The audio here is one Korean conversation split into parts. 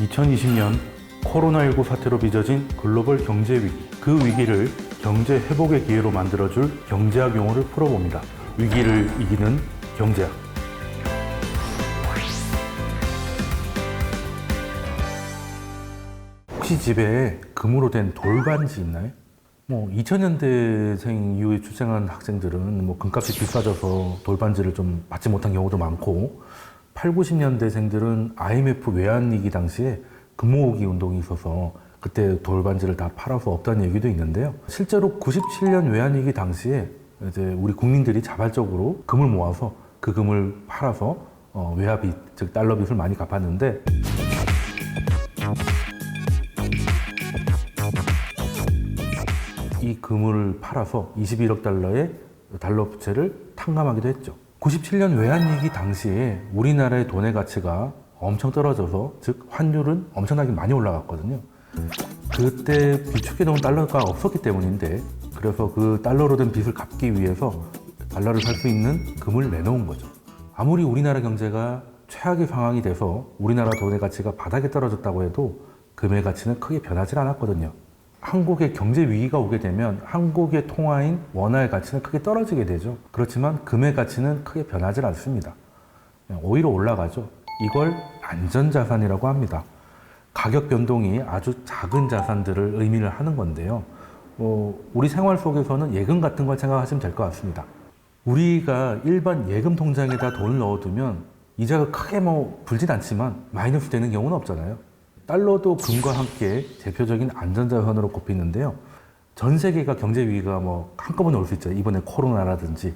2020년 코로나19 사태로 빚어진 글로벌 경제 위기, 그 위기를 경제 회복의 기회로 만들어줄 경제학 용어를 풀어봅니다. 위기를 이기는 경제학. 혹시 집에 금으로 된 돌반지 있나요? 2000년대생 이후에 출생한 학생들은 금값이 비싸져서 돌반지를 좀 받지 못한 경우도 많고, 8, 90년대생들은 IMF 외환위기 당시에 금모으기 운동이 있어서 그때 돌반지를 다 팔아서 없다는 얘기도 있는데요. 실제로 97년 외환위기 당시에 이제 우리 국민들이 자발적으로 금을 모아서 그 금을 팔아서 외화빚, 즉 달러빚을 많이 갚았는데, 이 금을 팔아서 21억 달러의 달러 부채를 탕감하기도 했죠. 97년 외환위기 당시에 우리나라의 돈의 가치가 엄청 떨어져서, 즉 환율은 엄청나게 많이 올라갔거든요. 그때 비축해놓은 달러가 없었기 때문인데, 그래서 그 달러로 된 빚을 갚기 위해서 달러를 살 수 있는 금을 내놓은 거죠. 아무리 우리나라 경제가 최악의 상황이 돼서 우리나라 돈의 가치가 바닥에 떨어졌다고 해도 금의 가치는 크게 변하지 않았거든요. 한국의 경제 위기가 오게 되면 한국의 통화인 원화의 가치는 크게 떨어지게 되죠. 그렇지만 금의 가치는 크게 변하지 않습니다. 오히려 올라가죠. 이걸 안전자산이라고 합니다. 가격 변동이 아주 작은 자산들을 의미를 하는 건데요. 우리 생활 속에서는 예금 같은 걸 생각하시면 될 것 같습니다. 우리가 일반 예금 통장에다 돈을 넣어두면 이자가 크게 불진 않지만 마이너스 되는 경우는 없잖아요. 달러도 금과 함께 대표적인 안전자산으로 꼽히는데요. 전 세계가 경제 위기가 한꺼번에 올 수 있죠. 이번에 코로나라든지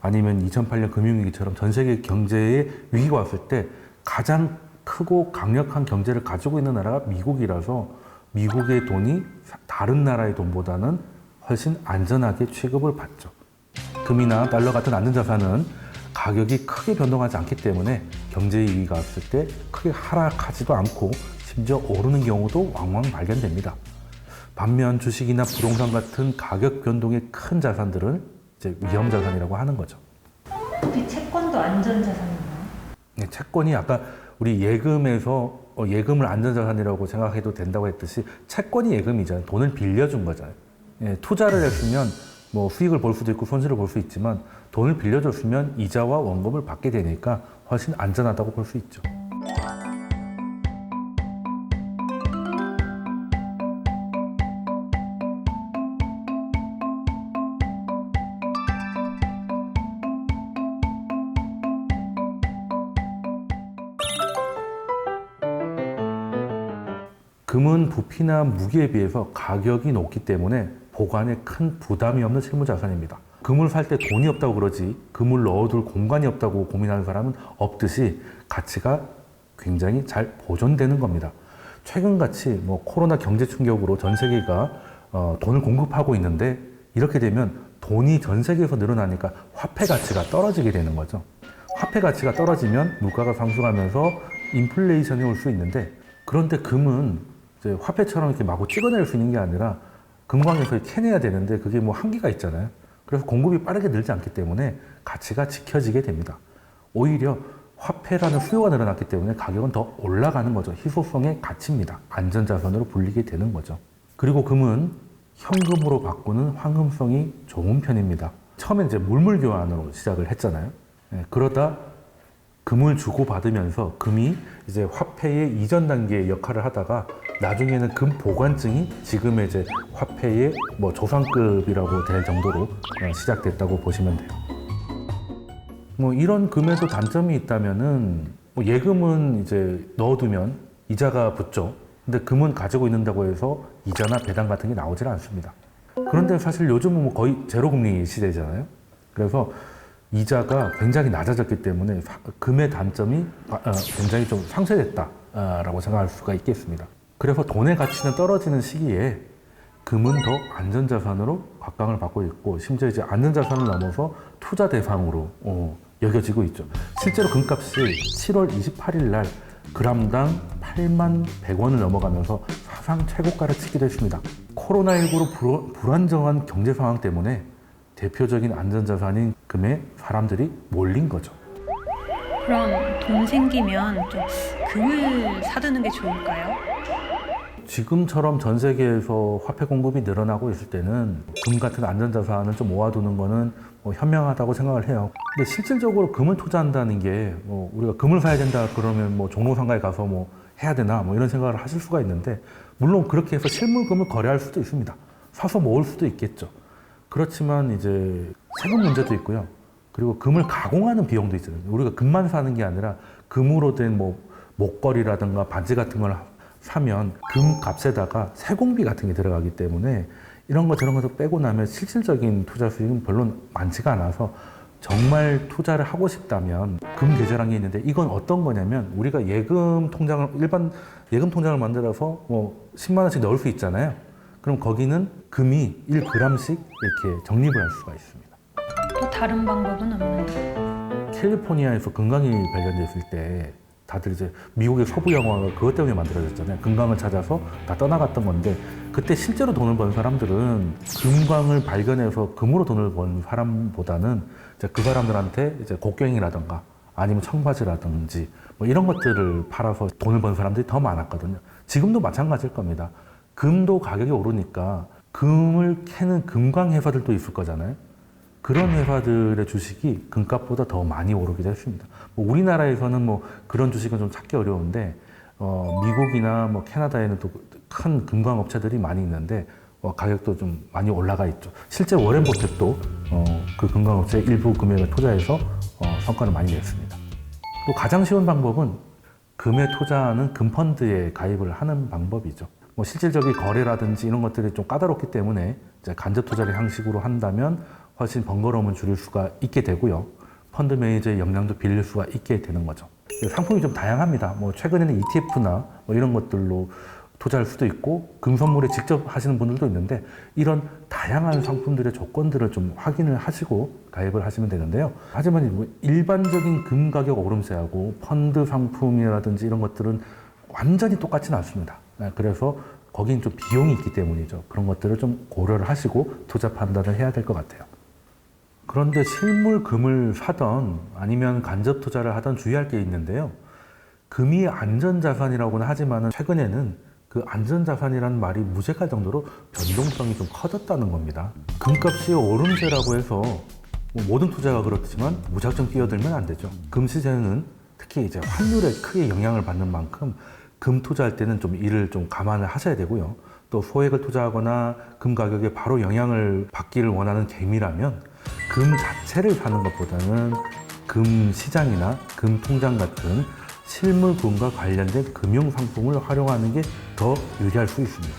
아니면 2008년 금융위기처럼 전 세계 경제에 위기가 왔을 때 가장 크고 강력한 경제를 가지고 있는 나라가 미국이라서 미국의 돈이 다른 나라의 돈보다는 훨씬 안전하게 취급을 받죠. 금이나 달러 같은 안전자산은 가격이 크게 변동하지 않기 때문에 경제 위기가 왔을 때 크게 하락하지도 않고 심지어 오르는 경우도 왕왕 발견됩니다. 반면 주식이나 부동산 같은 가격 변동이 큰 자산들은 이제 위험 자산이라고 하는 거죠. 혹시 채권도 안전자산인가요? 네, 채권이 아까 우리 예금에서 예금을 안전자산이라고 생각해도 된다고 했듯이 채권이 예금이잖아요. 돈을 빌려준 거잖아요. 투자를 했으면 수익을 볼 수도 있고 손실을 볼 수 있지만 돈을 빌려줬으면 이자와 원금을 받게 되니까 훨씬 안전하다고 볼 수 있죠. 금은 부피나 무게에 비해서 가격이 높기 때문에 보관에 큰 부담이 없는 실무자산입니다. 금을 살 때 돈이 없다고 그러지 금을 넣어둘 공간이 없다고 고민하는 사람은 없듯이 가치가 굉장히 잘 보존되는 겁니다. 최근같이 코로나 경제 충격으로 전 세계가 돈을 공급하고 있는데, 이렇게 되면 돈이 전 세계에서 늘어나니까 화폐 가치가 떨어지게 되는 거죠. 화폐 가치가 떨어지면 물가가 상승하면서 인플레이션이 올 수 있는데, 그런데 금은 이제 화폐처럼 이렇게 마구 찍어낼 수 있는 게 아니라 금광에서 캐내야 되는데 그게 한계가 있잖아요. 그래서 공급이 빠르게 늘지 않기 때문에 가치가 지켜지게 됩니다. 오히려 화폐라는 수요가 늘어났기 때문에 가격은 더 올라가는 거죠. 희소성의 가치입니다. 안전자산으로 불리게 되는 거죠. 그리고 금은 현금으로 바꾸는 황금성이 좋은 편입니다. 처음에 이제 물물교환으로 시작을 했잖아요. 그러다 금을 주고받으면서 금이 이제 화폐의 이전 단계의 역할을 하다가 나중에는 금 보관증이 지금의 이제 화폐의 조상급이라고 될 정도로 시작됐다고 보시면 돼요. 이런 금에도 단점이 있다면은 예금은 이제 넣어두면 이자가 붙죠. 근데 금은 가지고 있는다고 해서 이자나 배당 같은 게 나오질 않습니다. 그런데 사실 요즘은 거의 제로금리 시대잖아요. 그래서 이자가 굉장히 낮아졌기 때문에 금의 단점이 굉장히 좀 상쇄됐다라고 생각할 수가 있겠습니다. 그래서 돈의 가치는 떨어지는 시기에 금은 더 안전자산으로 각광을 받고 있고, 심지어 이제 안전자산을 넘어서 투자 대상으로 여겨지고 있죠. 실제로 금값이 7월 28일 날 그람당 81,100원을 넘어가면서 사상 최고가를 치기도 했습니다. 코로나19로 불안정한 경제 상황 때문에 대표적인 안전자산인 금에 사람들이 몰린 거죠. 그럼 돈 생기면 좀 금을 사두는 게 좋을까요? 지금처럼 전 세계에서 화폐 공급이 늘어나고 있을 때는 금 같은 안전자산을 좀 모아두는 거는 뭐 현명하다고 생각을 해요. 근데 실질적으로 금을 투자한다는 게 뭐 우리가 금을 사야 된다 그러면 뭐 종로상가에 가서 뭐 해야 되나 뭐 이런 생각을 하실 수가 있는데, 물론 그렇게 해서 실물금을 거래할 수도 있습니다. 사서 모을 수도 있겠죠. 그렇지만 이제 세금 문제도 있고요. 그리고 금을 가공하는 비용도 있잖아요. 우리가 금만 사는 게 아니라 금으로 된 뭐 목걸이라든가 반지 같은 걸 사면 금 값에다가 세공비 같은 게 들어가기 때문에 이런 거 저런 것도 빼고 나면 실질적인 투자 수익은 별로 많지가 않아서, 정말 투자를 하고 싶다면 금 계좌라는 게 있는데, 이건 어떤 거냐면 우리가 예금 통장을, 일반 예금 통장을 만들어서 뭐 10만 원씩 넣을 수 있잖아요. 그럼 거기는 금이 1g씩 이렇게 적립을 할 수가 있습니다. 또 다른 방법은 없나요? 캘리포니아에서 금강이 발견됐을 때 다들 이제 미국의 서부 영화가 그것 때문에 만들어졌잖아요. 금강을 찾아서 다 떠나갔던 건데, 그때 실제로 돈을 번 사람들은 금광을 발견해서 금으로 돈을 번 사람보다는 이제 그 사람들한테 이제 곡괭이라든가 아니면 청바지라든지 뭐 이런 것들을 팔아서 돈을 번 사람들이 더 많았거든요. 지금도 마찬가지일 겁니다. 금도 가격이 오르니까 금을 캐는 금광 회사들도 있을 거잖아요. 그런 회사들의 주식이 금값보다 더 많이 오르기도 했습니다. 뭐 우리나라에서는 뭐 그런 주식은 좀 찾기 어려운데, 미국이나 뭐 캐나다에는 또 큰 금광 업체들이 많이 있는데 가격도 좀 많이 올라가 있죠. 실제 워렌 버핏도 그 금광 업체 일부 금액을 투자해서 성과를 많이 냈습니다. 또 가장 쉬운 방법은 금에 투자하는 금펀드에 가입을 하는 방법이죠. 뭐 실질적인 거래라든지 이런 것들이 좀 까다롭기 때문에 이제 간접 투자를 형식으로 한다면 훨씬 번거로움을 줄일 수가 있게 되고요. 펀드 매니저의 역량도 빌릴 수가 있게 되는 거죠. 상품이 좀 다양합니다. 뭐 최근에는 ETF나 뭐 이런 것들로 투자할 수도 있고, 금 선물에 직접 하시는 분들도 있는데, 이런 다양한 상품들의 조건들을 좀 확인을 하시고 가입을 하시면 되는데요. 하지만 뭐 일반적인 금 가격 오름세하고 펀드 상품이라든지 이런 것들은 완전히 똑같지는 않습니다. 그래서 거긴 좀 비용이 있기 때문이죠. 그런 것들을 좀 고려를 하시고 투자 판단을 해야 될 것 같아요. 그런데 실물 금을 사던 아니면 간접 투자를 하던 주의할 게 있는데요. 금이 안전자산이라고는 하지만 최근에는 그 안전자산이라는 말이 무색할 정도로 변동성이 좀 커졌다는 겁니다. 금값이 오름세라고 해서 뭐 모든 투자가 그렇지만 무작정 뛰어들면 안 되죠. 금 시세는 특히 이제 환율에 크게 영향을 받는 만큼 금 투자할 때는 좀 이를 좀 감안을 하셔야 되고요. 또 소액을 투자하거나 금 가격에 바로 영향을 받기를 원하는 개미라면 금 자체를 사는 것보다는 금 시장이나 금 통장 같은 실물금과 관련된 금융 상품을 활용하는 게 더 유리할 수 있습니다.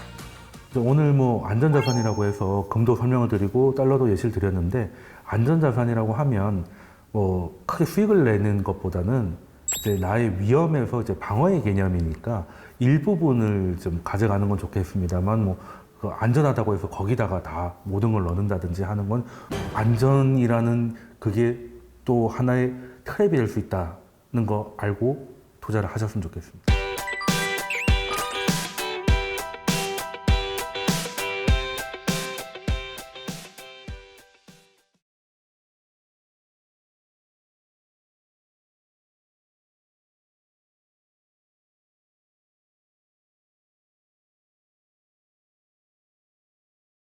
오늘 뭐 안전자산이라고 해서 금도 설명을 드리고 달러도 예시를 드렸는데, 안전자산이라고 하면 뭐 크게 수익을 내는 것보다는 이제 나의 위험에서 이제 방어의 개념이니까 일부분을 좀 가져가는 건 좋겠습니다만, 뭐 그 안전하다고 해서 거기다가 다 모든 걸 넣는다든지 하는 건 안전이라는 그게 또 하나의 트랩이 될 수 있다는 거 알고 투자를 하셨으면 좋겠습니다.